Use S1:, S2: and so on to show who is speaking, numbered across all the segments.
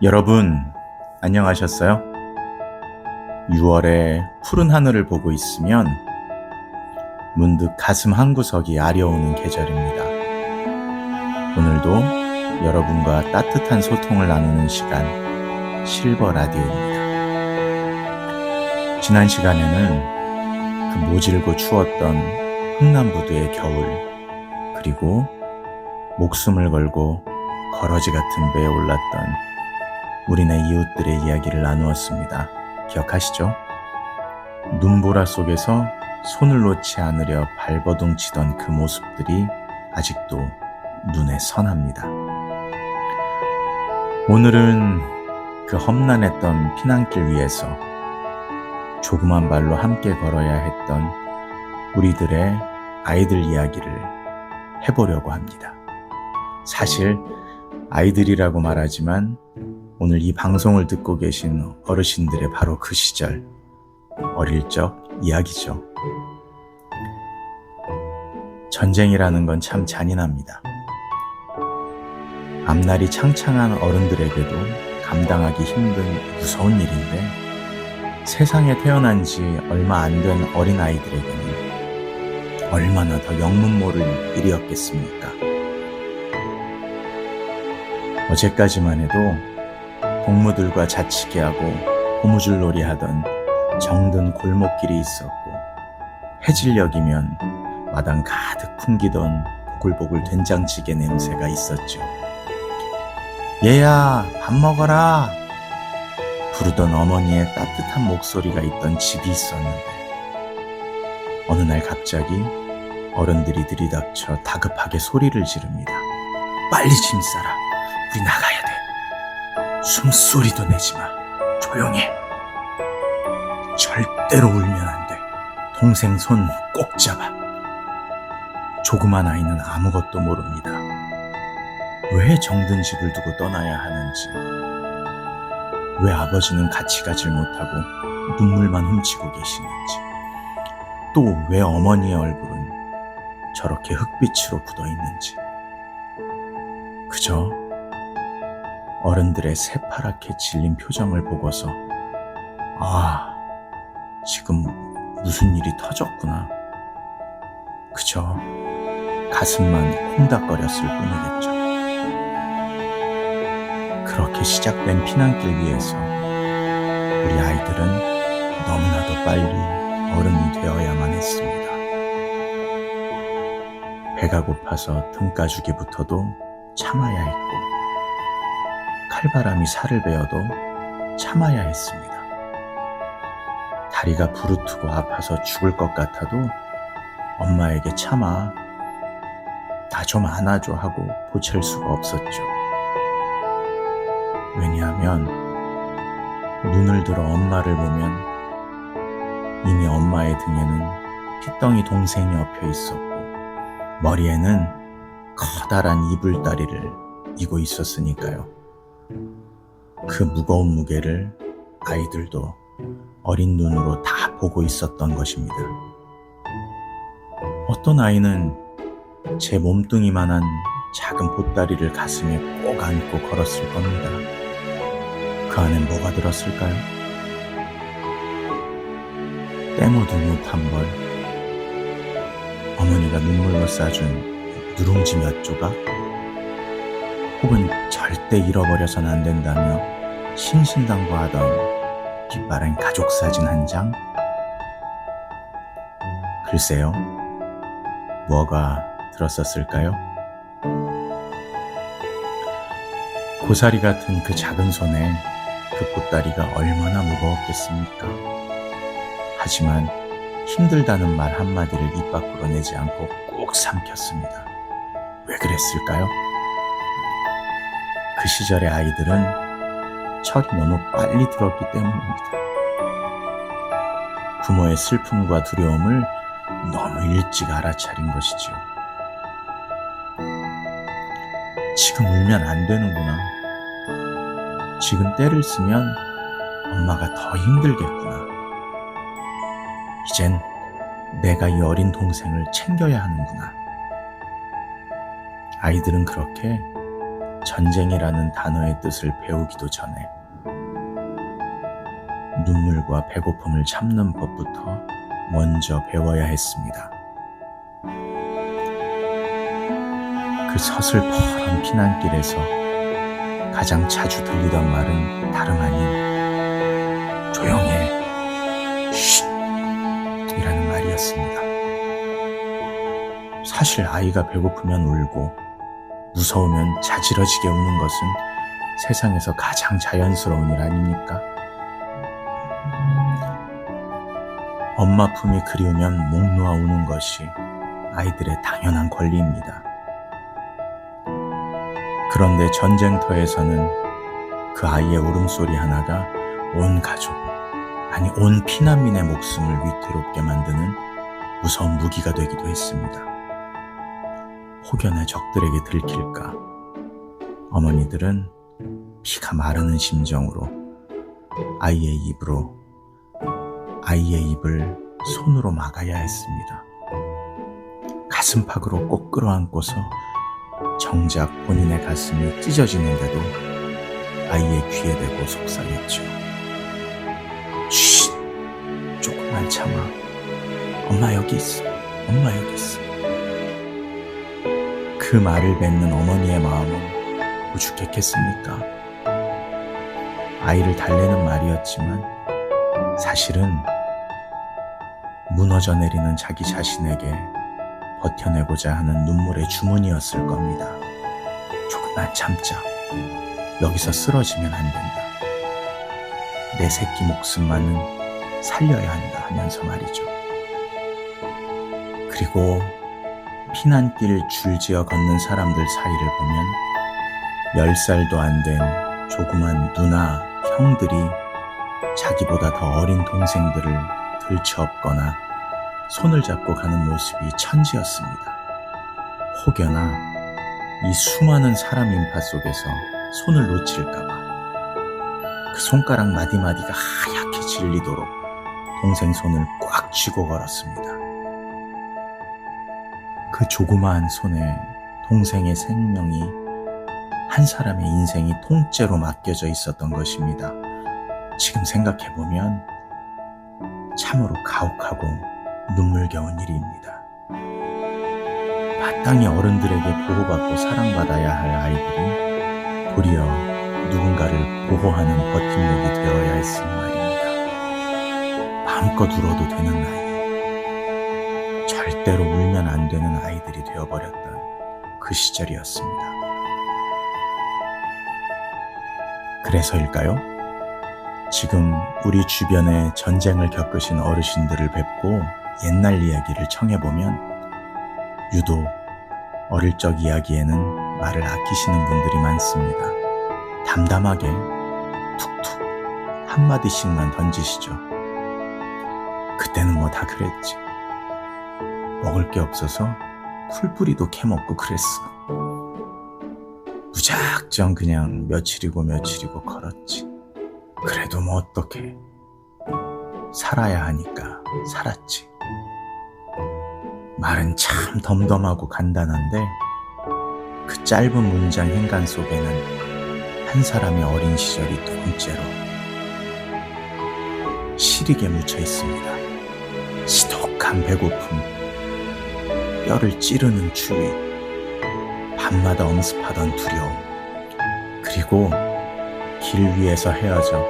S1: 여러분, 안녕하셨어요? 6월에 푸른 하늘을 보고 있으면 문득 가슴 한구석이 아려오는 계절입니다. 오늘도 여러분과 따뜻한 소통을 나누는 시간, 실버 라디오입니다. 지난 시간에는 그 모질고 추웠던 흥남부두의 겨울, 그리고 목숨을 걸고 거러지 같은 배에 올랐던 우리네 이웃들의 이야기를 나누었습니다. 기억하시죠? 눈보라 속에서 손을 놓지 않으려 발버둥치던 그 모습들이 아직도 눈에 선합니다. 오늘은 그 험난했던 피난길 위에서 조그만 발로 함께 걸어야 했던 우리들의 아이들 이야기를 해보려고 합니다. 사실 아이들이라고 말하지만 오늘 이 방송을 듣고 계신 어르신들의 바로 그 시절, 어릴 적 이야기죠. 전쟁이라는 건 참 잔인합니다. 앞날이 창창한 어른들에게도 감당하기 힘든 무서운 일인데, 세상에 태어난 지 얼마 안 된 어린아이들에게는 얼마나 더 영문 모를 일이었겠습니까? 어제까지만 해도 동무들과 자치기 하고 고무줄 놀이 하던 정든 골목길이 있었고, 해질녘이면 마당 가득 풍기던 보글보글 된장찌개 냄새가 있었죠. 얘야, 밥 먹어라! 부르던 어머니의 따뜻한 목소리가 있던 집이 있었는데, 어느 날 갑자기 어른들이 들이닥쳐 다급하게 소리를 지릅니다. 빨리 짐 싸라! 우리 나가야 돼! 숨소리도 내지 마! 조용히 해! 절대로 울면 안 돼! 동생 손 꼭 잡아! 조그만 아이는 아무것도 모릅니다. 왜 정든 집을 두고 떠나야 하는지, 왜 아버지는 같이 가질 못하고 눈물만 훔치고 계시는지, 또 왜 어머니의 얼굴은 저렇게 흙빛으로 굳어 있는지, 그저 어른들의 새파랗게 질린 표정을 보고서 지금 무슨 일이 터졌구나, 그저 가슴만 콩닥거렸을 뿐이겠죠. 그렇게 시작된 피난길 위에서 우리 아이들은 너무나도 빨리 어른이 되어야만 했습니다. 배가 고파서 등가주기부터도 참아야 했고, 칼바람이 살을 베어도 참아야 했습니다. 다리가 부르트고 아파서 죽을 것 같아도 엄마에게 참아, 나 좀 안아줘 하고 보챌 수가 없었죠. 왜냐하면 눈을 들어 엄마를 보면 이미 엄마의 등에는 핏덩이 동생이 엎여 있었고, 머리에는 커다란 이불다리를 이고 있었으니까요. 그 무거운 무게를 아이들도 어린 눈으로 다 보고 있었던 것입니다. 어떤 아이는 제 몸뚱이만한 작은 보따리를 가슴에 꼭 안고 걸었을 겁니다. 그 안엔 뭐가 들었을까요? 때모도 못한 벌, 어머니가 눈물로 싸준 누룽지 몇 조각, 혹은 절대 잃어버려선 안 된다며 신신당부하던 빛바랜 가족사진 한 장? 글쎄요, 뭐가 들었었을까요? 고사리 같은 그 작은 손에 그 보따리가 얼마나 무거웠겠습니까? 하지만 힘들다는 말 한마디를 입 밖으로 내지 않고 꾹 삼켰습니다. 왜 그랬을까요? 그 시절의 아이들은 철이 너무 빨리 들었기 때문입니다. 부모의 슬픔과 두려움을 너무 일찍 알아차린 것이지요. 지금 울면 안 되는구나. 지금 때를 쓰면 엄마가 더 힘들겠구나. 이젠 내가 이 어린 동생을 챙겨야 하는구나. 아이들은 그렇게 전쟁이라는 단어의 뜻을 배우기도 전에 눈물과 배고픔을 참는 법부터 먼저 배워야 했습니다. 그 서슬퍼런 피난길에서 가장 자주 들리던 말은 다름 아닌 조용해, 쉿! 이라는 말이었습니다. 사실 아이가 배고프면 울고 무서우면 자지러지게 우는 것은 세상에서 가장 자연스러운 일 아닙니까? 엄마 품이 그리우면 목 놓아 우는 것이 아이들의 당연한 권리입니다. 그런데 전쟁터에서는 그 아이의 울음소리 하나가 온 가족, 아니 온 피난민의 목숨을 위태롭게 만드는 무서운 무기가 되기도 했습니다. 혹여나 적들에게 들킬까 어머니들은 피가 마르는 심정으로 아이의 입을 손으로 막아야 했습니다. 가슴팍으로 꼭 끌어안고서 정작 본인의 가슴이 찢어지는데도 아이의 귀에 대고 속삭였죠. 쉿! 조금만 참아. 엄마 여기 있어. 엄마 여기 있어. 그 말을 뱉는 어머니의 마음은 오죽했겠습니까? 아이를 달래는 말이었지만 사실은 무너져 내리는 자기 자신에게 버텨내고자 하는 눈물의 주문이었을 겁니다. 조금만 참자. 여기서 쓰러지면 안 된다. 내 새끼 목숨만은 살려야 한다 하면서 말이죠. 그리고 피난길 줄지어 걷는 사람들 사이를 보면 10살도 안 된 조그만 누나, 형들이 자기보다 더 어린 동생들을 들쳐업거나 손을 잡고 가는 모습이 천지였습니다. 혹여나 이 수많은 사람 인파 속에서 손을 놓칠까봐 그 손가락 마디마디가 하얗게 질리도록 동생 손을 꽉 쥐고 걸었습니다. 그 조그마한 손에 동생의 생명이 한 사람의 인생이 통째로 맡겨져 있었던 것입니다. 지금 생각해보면 참으로 가혹하고 눈물겨운 일입니다. 마땅히 어른들에게 보호받고 사랑받아야 할 아이들이 도리어 누군가를 보호하는 버팀목이 되어야 했을 말입니다. 마음껏 울어도 되는 나이, 절대로 울면 안 되는 아이들이 되어버렸던 그 시절이었습니다. 그래서일까요? 지금 우리 주변에 전쟁을 겪으신 어르신들을 뵙고 옛날 이야기를 청해보면 유독 어릴 적 이야기에는 말을 아끼시는 분들이 많습니다. 담담하게 툭툭 한마디씩만 던지시죠. 그때는 뭐 다 그랬지. 먹을 게 없어서 풀뿌리도 캐먹고 그랬어. 무작정 그냥 며칠이고 걸었지. 그래도 뭐 어떡해. 살아야 하니까 살았지. 말은 참 덤덤하고 간단한데 그 짧은 문장 행간 속에는 한 사람의 어린 시절이 통째로 시리게 묻혀 있습니다. 지독한 배고픔, 뼈를 찌르는 추위, 밤마다 엄습하던 두려움, 그리고 길 위에서 헤어져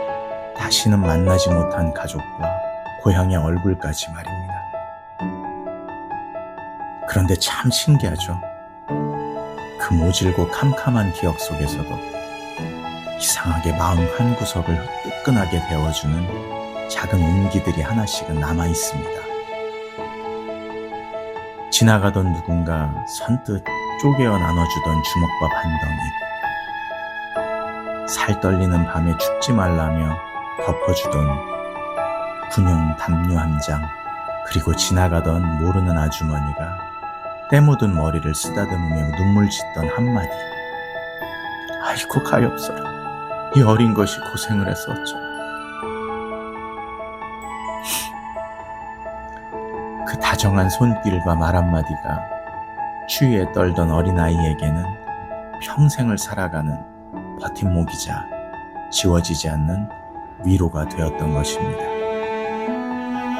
S1: 다시는 만나지 못한 가족과 고향의 얼굴까지 말입니다. 그런데 참 신기하죠. 그 모질고 캄캄한 기억 속에서도 이상하게 마음 한구석을 뜨끈하게 데워주는 작은 온기들이 하나씩은 남아있습니다. 지나가던 누군가 선뜻 쪼개어 나눠주던 주먹밥 한 덩이, 살 떨리는 밤에 춥지 말라며 덮어주던 군용 담요 한 장, 그리고 지나가던 모르는 아주머니가 때 묻은 머리를 쓰다듬으며 눈물 짓던 한마디. 아이고 가엾어라. 이 어린 것이 고생을 해서 어쩌나. 그 다정한 손길과 말 한마디가 추위에 떨던 어린아이에게는 평생을 살아가는 버팀목이자 지워지지 않는 위로가 되었던 것입니다.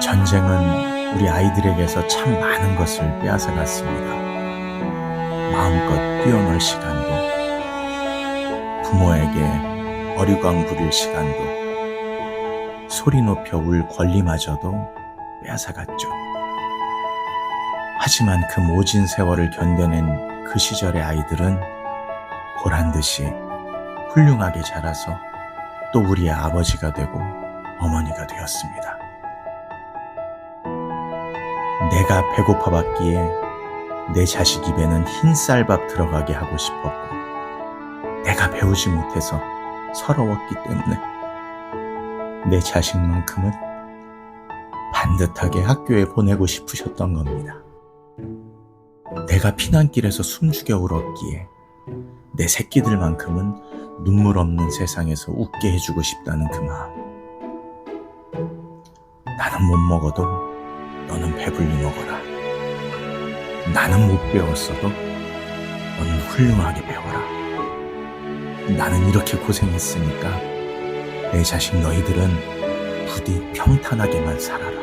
S1: 전쟁은 우리 아이들에게서 참 많은 것을 빼앗아갔습니다. 마음껏 뛰어놀 시간도, 부모에게 어리광 부릴 시간도, 소리 높여 울 권리마저도 빼앗아갔죠. 하지만 그 모진 세월을 견뎌낸 그 시절의 아이들은 보란듯이 훌륭하게 자라서 또 우리의 아버지가 되고 어머니가 되었습니다. 내가 배고파봤기에 내 자식 입에는 흰쌀밥 들어가게 하고 싶었고, 내가 배우지 못해서 서러웠기 때문에 내 자식만큼은 반듯하게 학교에 보내고 싶으셨던 겁니다. 내가 피난길에서 숨죽여 울었기에 내 새끼들만큼은 눈물 없는 세상에서 웃게 해주고 싶다는 그 마음. 나는 못 먹어도 너는 배불리 먹어라. 나는 못 배웠어도 너는 훌륭하게 배워라. 나는 이렇게 고생했으니까 내 자식 너희들은 부디 평탄하게만 살아라.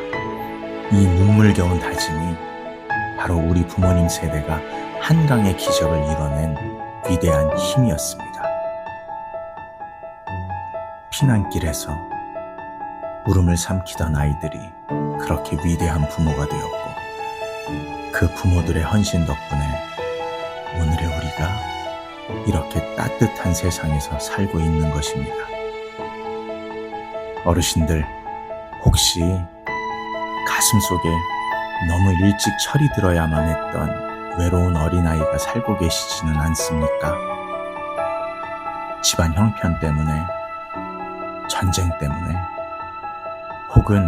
S1: 이 눈물겨운 다짐이 바로 우리 부모님 세대가 한강의 기적을 이뤄낸 위대한 힘이었습니다. 피난길에서 울음을 삼키던 아이들이 그렇게 위대한 부모가 되었고, 그 부모들의 헌신 덕분에 오늘의 우리가 이렇게 따뜻한 세상에서 살고 있는 것입니다. 어르신들, 혹시 가슴속에 너무 일찍 철이 들어야만 했던 외로운 어린아이가 살고 계시지는 않습니까? 집안 형편 때문에, 전쟁 때문에, 혹은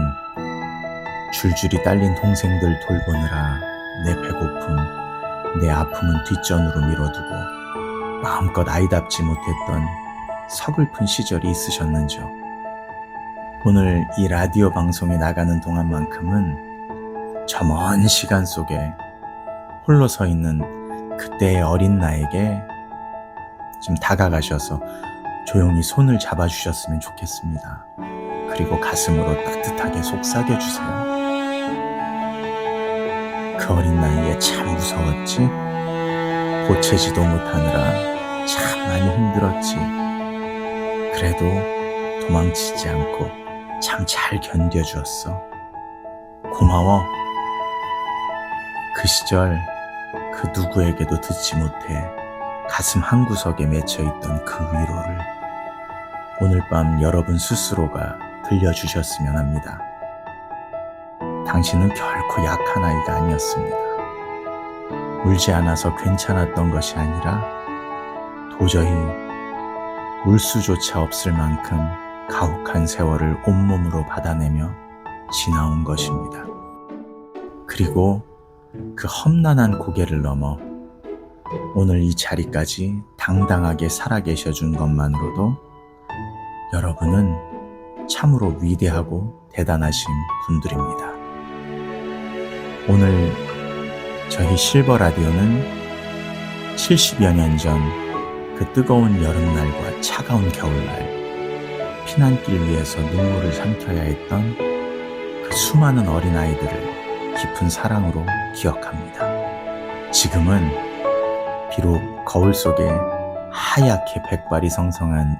S1: 줄줄이 딸린 동생들 돌보느라 내 배고픔, 내 아픔은 뒷전으로 미뤄두고 마음껏 아이답지 못했던 서글픈 시절이 있으셨는지요? 오늘 이 라디오 방송이 나가는 동안만큼은 저 먼 시간 속에 홀로 서 있는 그때의 어린 나에게 좀 다가가셔서 조용히 손을 잡아주셨으면 좋겠습니다. 그리고 가슴으로 따뜻하게 속삭여주세요. 그 어린 나이에 참 무서웠지? 보채지도 못하느라 참 많이 힘들었지. 그래도 도망치지 않고 참 잘 견뎌주었어. 고마워. 그 시절 그 누구에게도 듣지 못해 가슴 한구석에 맺혀있던 그 위로를 오늘 밤 여러분 스스로가 들려주셨으면 합니다. 당신은 결코 약한 아이가 아니었습니다. 울지 않아서 괜찮았던 것이 아니라 도저히 울 수조차 없을 만큼 가혹한 세월을 온몸으로 받아내며 지나온 것입니다. 그리고 그 험난한 고개를 넘어 오늘 이 자리까지 당당하게 살아계셔 준 것만으로도 여러분은 참으로 위대하고 대단하신 분들입니다. 오늘 저희 실버 라디오는 70여 년 전 그 뜨거운 여름날과 차가운 겨울날 피난길 위에서 눈물을 삼켜야 했던 그 수많은 어린아이들을 깊은 사랑으로 기억합니다. 지금은 비록 거울 속에 하얗게 백발이 성성한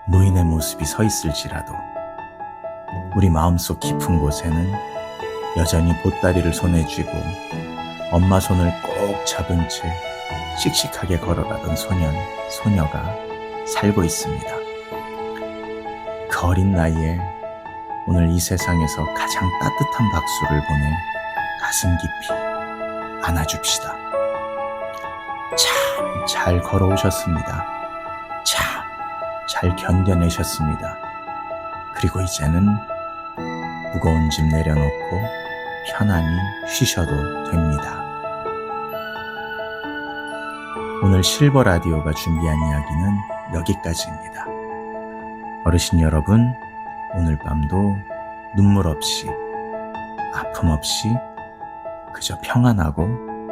S1: 노인의 모습이 서 있을지라도 우리 마음속 깊은 곳에는 여전히 보따리를 손에 쥐고 엄마 손을 꼭 잡은 채 씩씩하게 걸어가던 소년, 소녀가 살고 있습니다. 그 어린 나이에 오늘 이 세상에서 가장 따뜻한 박수를 보내 가슴 깊이 안아줍시다. 참 잘 걸어오셨습니다. 참 잘 견뎌내셨습니다. 그리고 이제는 무거운 짐 내려놓고 편안히 쉬셔도 됩니다. 오늘 실버 라디오가 준비한 이야기는 여기까지입니다. 어르신 여러분, 오늘 밤도 눈물 없이, 아픔 없이 그저 평안하고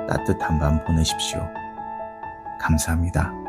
S1: 따뜻한 밤 보내십시오. 감사합니다.